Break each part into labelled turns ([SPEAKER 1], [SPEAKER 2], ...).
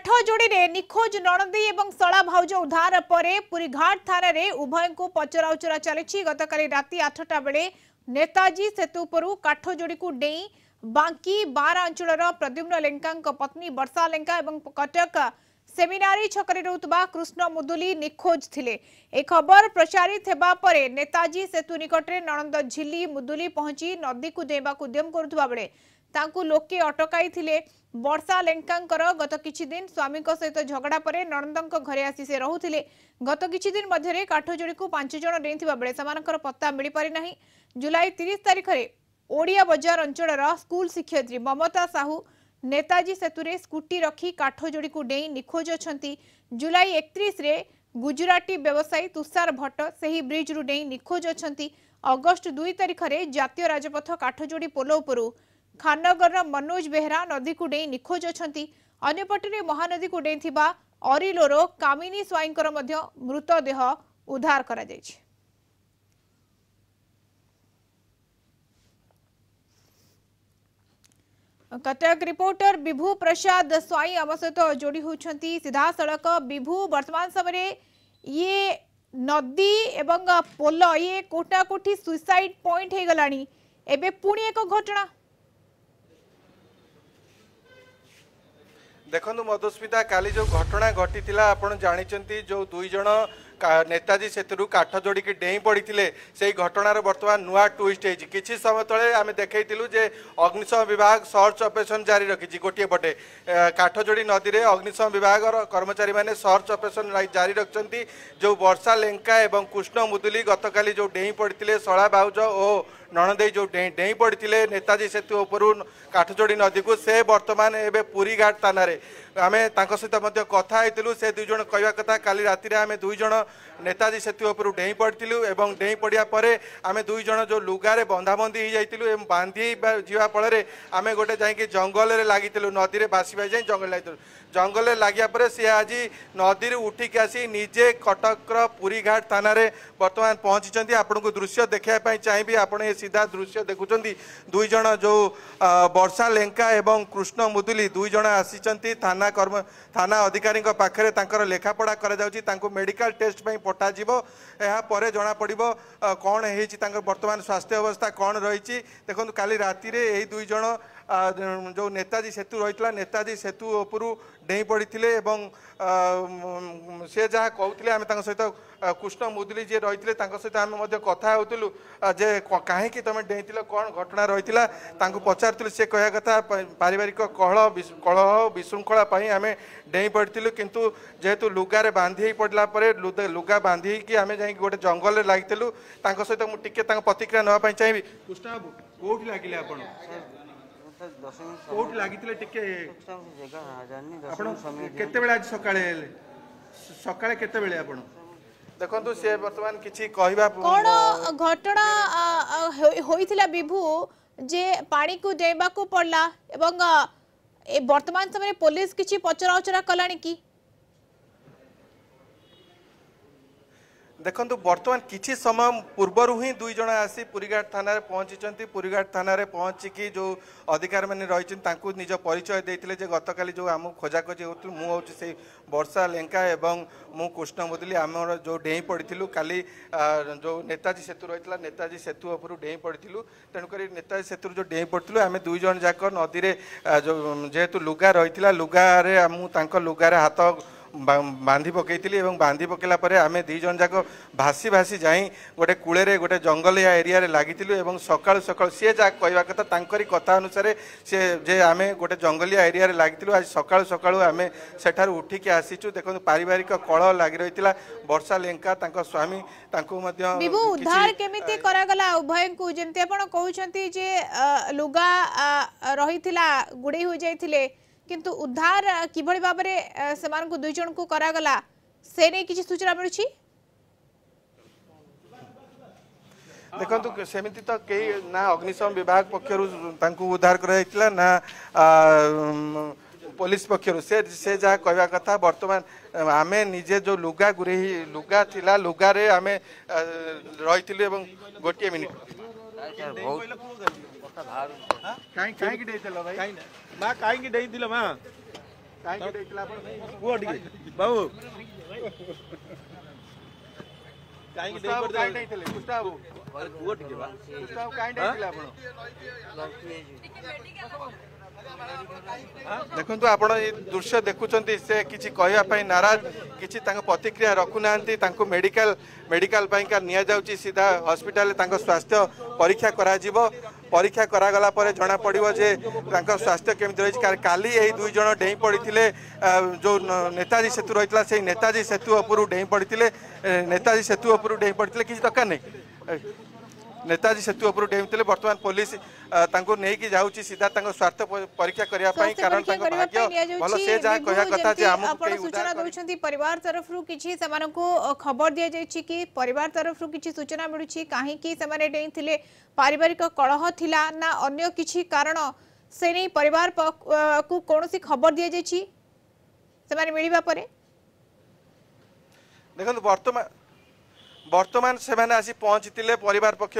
[SPEAKER 1] काठजोड़ी रे निखोज नणंदी एवं शला भाउज उद्धार पर पुरीघाट थाना रे उभय को पचराउचरा चली गतकाली राति 8टा बेले नेताजी सेतु पर काठजोड़ी को डेई बांकी बारा अंचल प्रद्युम्न लेंका पत्नी वर्षा लेंका एवं कटक सेमिनारी छकरे रहउतबा कृष्ण मुदुली निखोज थिले। ए खबर प्रचारित हेबा परे नेताजी सेतु निकटरे नणंद झिल्ली मुदुली पहुंची नदी को डेबा उद्यम करुवा बेले तांकु लोके अटकाई थिले। वर्षा लेंकांकर गत किछि दिन स्वामी सहित झगड़ा परे नणंदक घरे आसी से रहुथिले। गत किछि दिन मध्यरे काठजोड़ी को 5 जण डेइथिबा बेले समानकर पत्ता मिली पारि नाही। जुलाई 30 तारिख रे ओडिया बजार अंचलर स्कूल शिक्षयित्री ममता साहू नेताजी सेतुरे स्कूटी रखी काठजोड़ी को डेई निखोज अछंती। जुलाई 31 रे गुजराती व्यवसायी तुषार भट्ट सही ब्रिज रु डेई निखोज अछंती। अगस्त 2 तारिख रे जातीय राजपथ काठजोड़ी पोल उपरु खाननगर मनोज बेहरा नदी को डेई निखोज अछंती। अन्यपटे महानदी को डेइथिबा अरिलोर कामिनी स्वाईंकर मध्य मृतदेह उद्धार करा जायछि। कटक रिपोर्टर विभू प्रसाद स्वाई आम सहित जोड़ी होती सीधा सड़क। विभू वर्तमान समय ये नदी एवं पोल ये कोटा कोठी सुइसाइड पॉइंट हो गलानी एबे पुणी एक घटना
[SPEAKER 2] देखु मधुस्मिता काली जो घटना घटी आपड़ जानी जो 2 जण नेताजी सेतु काठजोड़ी की डेई पड़ी से घटनार बर्तमान नुआ ट्विस्ट है। किसी समय तले आम देखु जे अग्निशम विभाग सर्च ऑपरेशन जारी रखी गोटे पटे काठजोड़ी नदी में अग्निशम विभाग कर्मचारी मैंने सर्च ऑपरेशन जारी रखिंट। जो वर्षा लेंका एवं कृष्ण मुदुली गतकाली जो डेई पड़ी शला भाउज और नणंदे जो डेई पड़ी नेताजी सेतु उपरू काठजोड़ी नदी को से बर्तमान एवं पुरीघाट थाना आम सहित कथा होइतिलु। से 2 जण कहवा कथा काली राति आम 2 जण नेताजी सेतु उपरू डेई पड़ू और डेई पड़ा पर आम 2 जण जो लुगारे बंधाबंधी हो जाइलु बांधी जीवा फल आम गोटे जाकि जंगल में लगी नदी में बासी बासी जाए जंगल लगी जंगल में लगे पर सी आज नदी उठिक आसी निजे कटकर पुरीघाट थाना बर्तमान पहुंची। आपन को दृश्य देखापी चाहिए आप सीधा दृश्य देखुं 2 जण जो वर्षा लेंका एवं कृष्ण मुदुली 2 जण आसी थाना थाना अधिकारी पाखे लेखापढ़ा कर मेडिकल टेस्ट पठा यापर जना पड़ कौन है बर्तमान स्वास्थ्य अवस्था कौन रही। देखो काली राति यही 2 जण जो नेताजी सेतु रही नेताजी सेतु उपरू डेई पड़ी सी जहाँ कहते आम सहित कृष्ण मुदुली जी रही सहित आम कथा होलु जे कहीं तुम डेई कौन घटना रही पचारूँ सी कह कथा पारिवारिक कलह विशृंखला आम डेई पड़ू किंतु जेहेतु लुगारे बांधी पड़ा पर लुगा बांधी कि आम जा गोटे जंगल में लगी सहित मुझे प्रतिक्रिया नापी चाहिए। कृष्ण बाबू कौटी लगिले आप कौट लगी आज सकाळे केते बेले आपण देखंतु से वर्तमान किछि कहबा
[SPEAKER 1] कोन घटना होइथिला विभू जे पानी को देबा को पड़ला एवं ए वर्तमान समय पुलिस किछि पचराउचरा कलानी की
[SPEAKER 2] देखो बर्तमान किसी समय पूर्वर ही 2 जण आसी पुरीघाट थाना पहुंची पुरीघाट थाना पहुंचिकी जो अधिकारी मैंने रही निज परिचय देते जे गतकाली जो आम खोजाखोजी हो मुझे वर्षा लेंका एवं मु कृष्ण मुदुली आम जो डेई पड़ू काली जो नेताजी सेतु रही नेताजी सेतु उपरू डेई पड़ू तेणुक नेताजी सेतु जो डेई पड़ू आम 2 जण जाक नदी में जो जेहेतु लुगा रही लुगारे मुझे लुगारे हाथ बांधी पकईली बांधी पकला आम 2 जण जाक भासी भासी जाई गोटे कूले गोटे जंगल एरिया लगी सकाळु सकाळु सी जहाँ कहवा कथा तांकरी कथा अनुसार सी जे आम गोटे जंगलिया एरिया लगी आज सकाळु सकाळु आम सेठार उठिक आसीचु। देखो पारिवारिक कलह लगी रही वर्षा लेंका स्वामी
[SPEAKER 1] उद्धार केमिति करागला उभय को जेमती आपण कहउछंती जे लुगा रहिथिला गुडे हो जाइथिले किंतु उद्धार किभଳି भाबरे समान को 2 जण को करागला से नै किछि सूचना मिलुछि।
[SPEAKER 2] देखो सेमिति तो कई ना अग्निशम विभाग पक्षरु तांकु उद्धार कराइतिला ना पुलिस पक्षरु से जहाँ कहवा कथा वर्तमान आमे निजे जो लुगा गुरे लुगा थिला लुगारे आमे रहितिलु एवं गोटे मिनिट
[SPEAKER 3] काई की डेइतिला भाई मां काई की डेइतिला मां
[SPEAKER 2] କାହିଁକି ଦେଇଥିଲେ ଆପଣ
[SPEAKER 3] କୁହ ଟିକେ ବାବୁ କାହିଁକି
[SPEAKER 2] କୁଷ୍ଠା ବାବୁ କାହିଁକି ଦେଇଥିଲେ କୁଷ୍ଠା ବାବୁ
[SPEAKER 3] କୁହ ଟିକେ ବା
[SPEAKER 2] କୁଷ୍ଠା ବାବୁ କାହିଁକି ଦେଇଥିଲେ ଆପଣ ଦେଖନ୍ତୁ ଆପଣ ଏ ଦୃଶ୍ୟ ଦେଖୁଛନ୍ତି ସେ କିଛି କହିବା ପାଇଁ ନାରାଜ କିଛି ତାଙ୍କ ପ୍ରତିକ୍ରିୟା ରଖୁନାହାନ୍ତି ତାଙ୍କୁ ମେଡିକାଲ ପାଇଁକା ନିଆଯାଉଛି ସିଧା ହସ୍ପିଟାଲରେ ତାଙ୍କ ସ୍ୱାସ୍ଥ୍ୟ ପରୀକ୍ଷା କରାଯିବ ପରୀକ୍ଷା କରାଗଲା ପରେ ଜଣା ପଡ଼ିବ ଯେ ତାଙ୍କ ସ୍ୱାସ୍ଥ୍ୟ କେମିତି ରହିଛି କାଲି ଏହି ଦୁଇ ଜଣ ଡେଇଁ ପଡ଼ିଥିଲେ ଯେଉଁ ନେତାଜୀ ସେତୁ ରହିଥିଲା ସେଇ ନେତାଜୀ ସେତୁ ଉପରୁ ଡେଇଁ ପଡ଼ିଥିଲେ ନେତାଜୀ ସେତୁ ଉପରୁ ଡେଇଁ ପଡ଼ିଥିଲେ କିଛି ଦରକାର ନାହିଁ नेताजी सेतु उपरू डेउଥିଲେ वर्तमान पुलिस तांको नै कि जाउची सीधा तांको स्वार्थ परीक्षा करिया पई कारण तांको भाग्य भलो से जा कहया कथा जे हम
[SPEAKER 1] आपण सूचना दउछंती परिवार तरफ रु किछि समान को खबर दिया जायछि कि परिवार तरफ रु किछि सूचना मिलुछि काहे कि समान डेइथिले पारिवारिक कलह थिला ना अन्य किछि कारण से नै परिवार को कोनोसी खबर दिया जायछि समान मिलिबा परे
[SPEAKER 2] देखंतु वर्तमान से आसी पहुँची परिवार पक्ष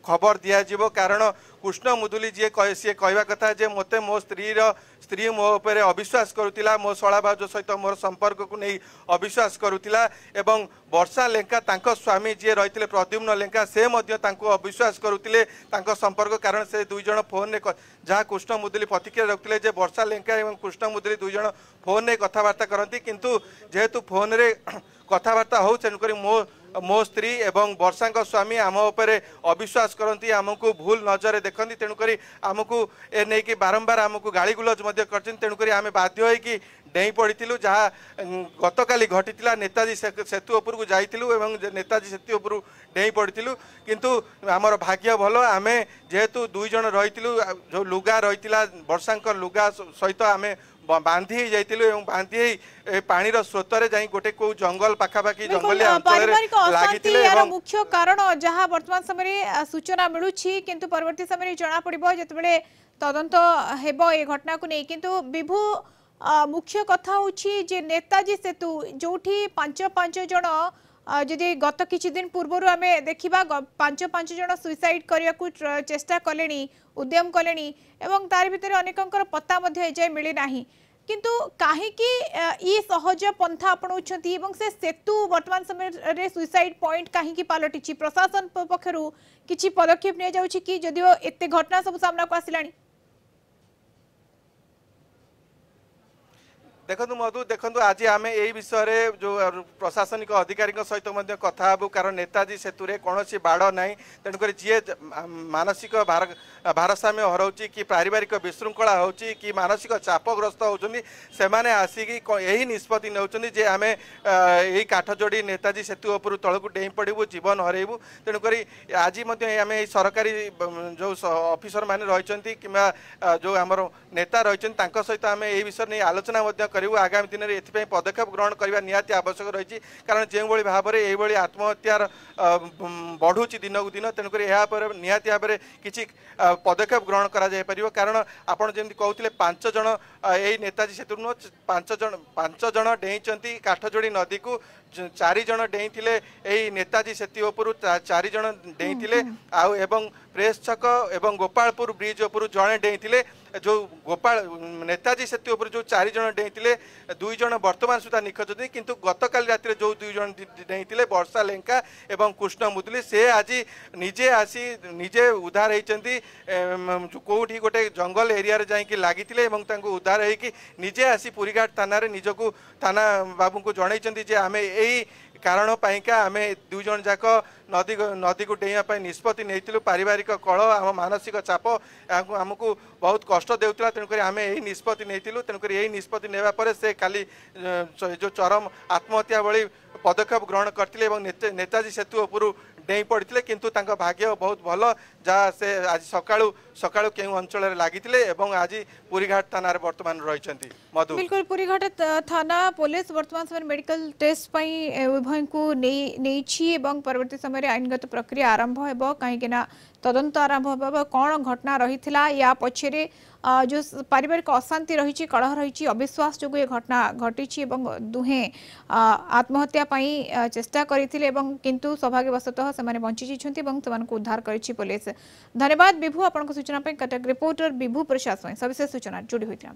[SPEAKER 2] खबर दिज्व कारण कृष्ण मुदुली जी सी कहवा कथा जे मते मो स्त्री मो उपर अविश्वास करुला मो शला भाउज सहित मोर संपर्क को नहीं अविश्वास करुला एवं वर्षा लेंका तांको स्वामी जी रही प्रद्युम्न लेंका से अविश्वास करुले संपर्क कारण से दुई जन फोन जहाँ कृष्ण मुदुली प्रतिक्रिया रखुले जे वर्षा लेंका एवं कृष्ण मुदुली दुई जन फोन में कथबार्ता करती किंतु जेहेतु फोन रे कथबार्ता हो तेणुक मो स्त्री एवं वर्षा स्वामी आम उपरे अविश्वास करती आमको भूल नजर देखती तेणुक आमको ए नहीं कि बारंबार आमको गाड़ी गुलज तेणुक आम बाध्य होगी डेई पड़ू जहाँ गतकाली घटी नेताजी सेतु उपरकू जाइलु नेताजी सेतु उपरू डेई पड़ू किंतु आमर भाग्य भल आम जेहेतु दुई जन रही जो लुगा रही वर्षा लुगा सहित आम बांधी जाइलु बांधी पानीर स्रोतर जाई गोटे को जंगल पाखापाखि जंगली
[SPEAKER 1] अंचल मुख्य कारण जहाँ वर्तमान समय सूचना मिलूची किंतु परवर्ती समय जना पड़िबो जेतेबेले तदंत हेबो ए घटना को नहीं किंतु विभु मुख्य कथा होची जे नेताजी सेतु जोठी पांच जन जदि गत किछि दिन पूर्व आम देखा पांच जन सुइसाइड करने को चेष्टा कले उद्यम कले एवं तार भितर अनेकंकर पत्ता जाए मिली नाही किंतु काहेकि ई सहज पंथा अपनाउछंती एवं से सेतु वर्तमान समय रे सुइसाइड पॉइंट काहेकि पालटिछि प्रशासन पक्षरु किछि पदक्षेप ने जाउछि कि जदियो एते घटना सब सामना को आसिलानी
[SPEAKER 2] देखु मधु देखु आज आम यही विषय जो प्रशासनिक अधिकारी सहित कथा हबू कारण नेताजी सेतु कौन बाड़ ना तेणुक जी मानसिक भारसाम्य हराऊँच कि पारिवारिक विशृंखला होची कि मानसिक चापग्रस्त होती से आसिक यही निष्पत्ति नौकरी आम यही काठजोड़ी नेताजी सेतु उपरू तलू डेई पड़ू जीवन हरइबू तेणुक आज आम सरकारी जो ऑफिसर मैंने रही कि जो आम नेता रही सहित आम यही विषय नहीं आलोचना करू आगामी दिन में एथि पदक्षेप ग्रहण करने निहाती आवश्यक रही कारण जो भाव में ये आत्महत्यार बढ़ुची दिन को दिन तेणुक निहाती भाव में किसी पदक्षेप ग्रहण करा कारण आपड़ जमी कहते 5 जन यही नेताजी सेतु नुह 5 जन डेई काठजोड़ी नदी को 4 जन डेई यही नेताजी सेतु उपरू 4 जन डेई एवं प्रेस छक एवं गोपालपुर ब्रिज उपरू जड़े डेई जो गोपाल नेताजी सेतु उपर जो 4 जन डेई 2 जन वर्तमान सुधा निखोज किंतु गतकाली रात जो 2 जन डेई वर्षा लेंका एवं कृष्ण मुदुली से आज निजे आसी निजे उद्धार होती कौटी गोटे जंगल एरिया जाकि लगी उद्धार होगी निजे आसी पुरीघाट थाना निजक थाना बाबू को जनई आम यही कारण पाइका आम 2 जन जाक नदी को डेइया निष्पत्ति नहीं पारिवारिक कलह आम मानसिक चाप आमको बहुत कष्ट देउतिला तेणुक आम यही निष्पत्ति नहीं तेणुक यही निष्पत्ति नेवा से काली जो चरम आत्महत्या भली पदक्षेप ग्रहण करते नेताजी सेतु उपरू डेई पड़ते किंतु तांका भाग्य बहुत भल जहाँ से आज सकाळु सकाळु केउ अंचल लगी आज पुरीघाट थाना वर्तमान रही मधु
[SPEAKER 1] बिल्कुल पुरीघाट थाना पुलिस वर्तमान समय मेडिकल टेस्ट पई उभय को नहीं परवर्ती समय आईनगत प्रक्रिया आरंभ हो कहीं तदंत आरंभ हो कौन घटना रही या पछरे जो पारिवारिक अशांति रही कलह रही अविश्वास जो ये घटना घटी दुहे आत्महत्या चेष्टा करते किंतु सौभाग्यवशतः से बंची उद्धार करी पुलिस। धन्यवाद विभु आपन सूचना कटक रिपोर्टर विभु प्रसाद सविशेष सूचना जोड़ी होती।